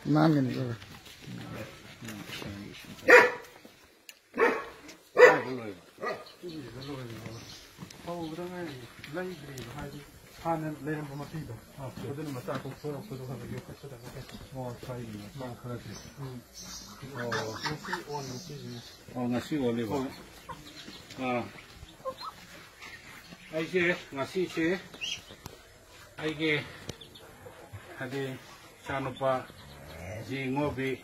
Mamin rồi. 하는 레는 뭐 맞다. 아, 그들은 맞다. 그거랑 그거 하는 게 같다. 차이는 막 그렇지. ngasi olive. Aige ngasi che aige hadi chanupa ji ngobi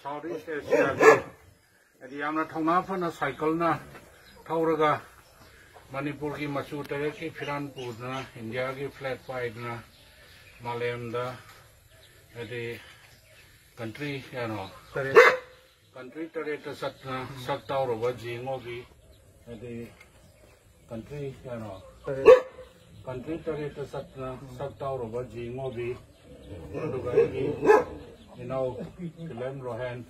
Southeast Asia ge adi yamna thongna phana cycle na thauraga Manipur ki machu tere ki phiran pudna India ki flat fight na Malayam da adi country country tere ta satna saktaw ro ba ji ngobi adi country country tere ta satna saktaw ro ba ji ngobi aduga gi Kilem Rohan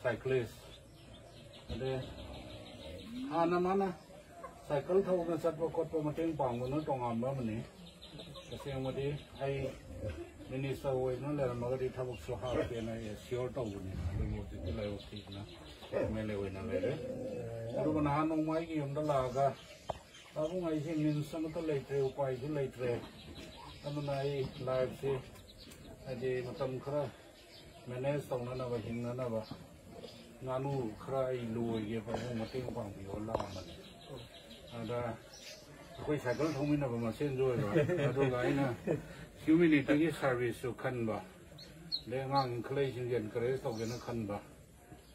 cyclist ade hana mana cycle thau na sat ba kot pa mateng pang no tong am ba mani kaseng madi ai minister we no le ma ga di thabuk so ha pe na sure to bu ni mo ti le o ti na me le we na le re ru na han ong mai gi yom da la ga ta bu ngai sin nin sam ta le tre upai ju le tre tam nai live se ade matam khara मैंने सोना ना बहिंग ना बा नानू खराई लुई ये पर वो मते को पांग बियो ला मन आदा कोई साइकिल थोमी ना बा मसेन जो है तो गाय ना ह्यूमैनिटी की सर्विस जो खन बा ले ngang खले जिन जन करे तो के ना खन बा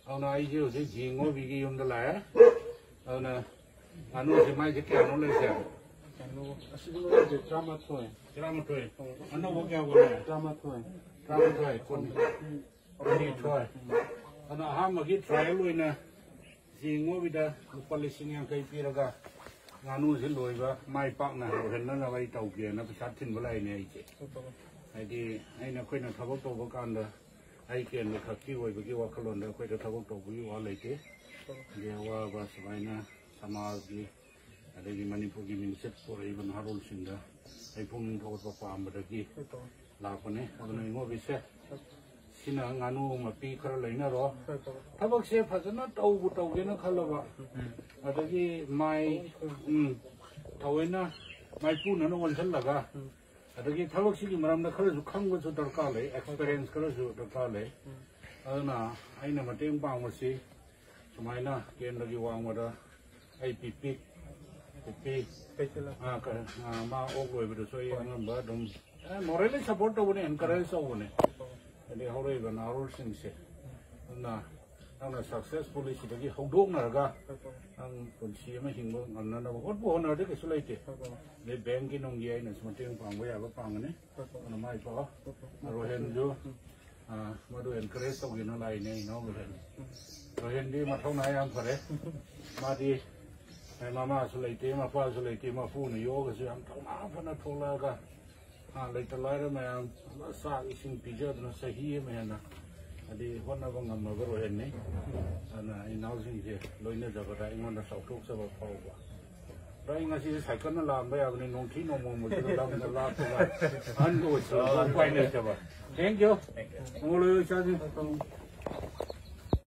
เอาना आई जो से जिंगो भी की युम दला हैเอาना नानू से माय जे क्या नो ले से 나노 아시는 게 드라마 토에 안노 뭐 क्या बोले 드라마 토에 Travel try,คนนี้ try. อันนั้นห้ามมาคิด try เลยนะสิ่งว่าวิดาลูกลิสิงยังเคยปีแล้วก็งานูสิลอยว่าไม่ปักนะเราเห็นนั่นอะไรเต่าเกียร์นะประชาธินอะไรเนี่ยไอ้ที่ไอ้เนี่ยคุยนะทับตัวประกันเด้อไอ้เกียร์เนี่ยขับขี่ไว้ไปกี่ว่าขลุ่นเด้อคุยจะทับตัวไปว่าอะไรเจ้เดี๋ยวว่าว่าสมัยนะสมาธิอะไรที่มันนี่พวกที่มีเซ็ตพวกไอ้บรรหารุลสินเด้อไอ้พวกนี้โทษประปามไปตะกี้ลาคนนี้คนนี้งอวิเศษสินะงานูมาปีคราเลยนะรอถ้าบอกเสียภาษาเต่าบุตรเกนะขลับว่าแต่ที่ไม่เท่าเองนะไม่พูดนั่นวันฉันละก็แต่ที่ถ้าบอกสิ่งมันนั่นขลับสุขังก็สุดตระการเลย experience ขลับสุดตระการเลยนะไอ้เนี่ยมาเต็มปังมาสิสมัยนะเกณฑ์เราอยู่วางมาได้ไอ้ปีมาโอ้ยไปดูช่วยงานบ้าดมmorally support to one encourage to one and how even our things na na successfully she gi hodok na ga ang kun si ma hing mo an na hot bo na de ke sulai te le bank ki nong ye na smateng pang ba ya ba pang ne na mai pa ro hen jo ma do encourage to gi na lai ne no ga ro hen di ma thong na yang phare ma di ma sulai te ma pa sulai te ma fu ni yo ga su am thong na pha na thong la gaเลยตลอดเลยมันสร้างสิ่งพิจารณาสหิมันนะอดีตวันนั้นก็งำมาก็รู้เห็นนี่นะไอ้น้องสิ่งที่ลอยเนี่ยจะก็ได้มันจะสอบทุกข์สบายพอว่าได้งั้นสิใส่กันนั่นละไม่เอาในนงที่นงมงมันจะทำนั่นละตัวอันโอ้ยสบายไปเนี่ยจะว่า thank you โอ้เลยใช่ไหม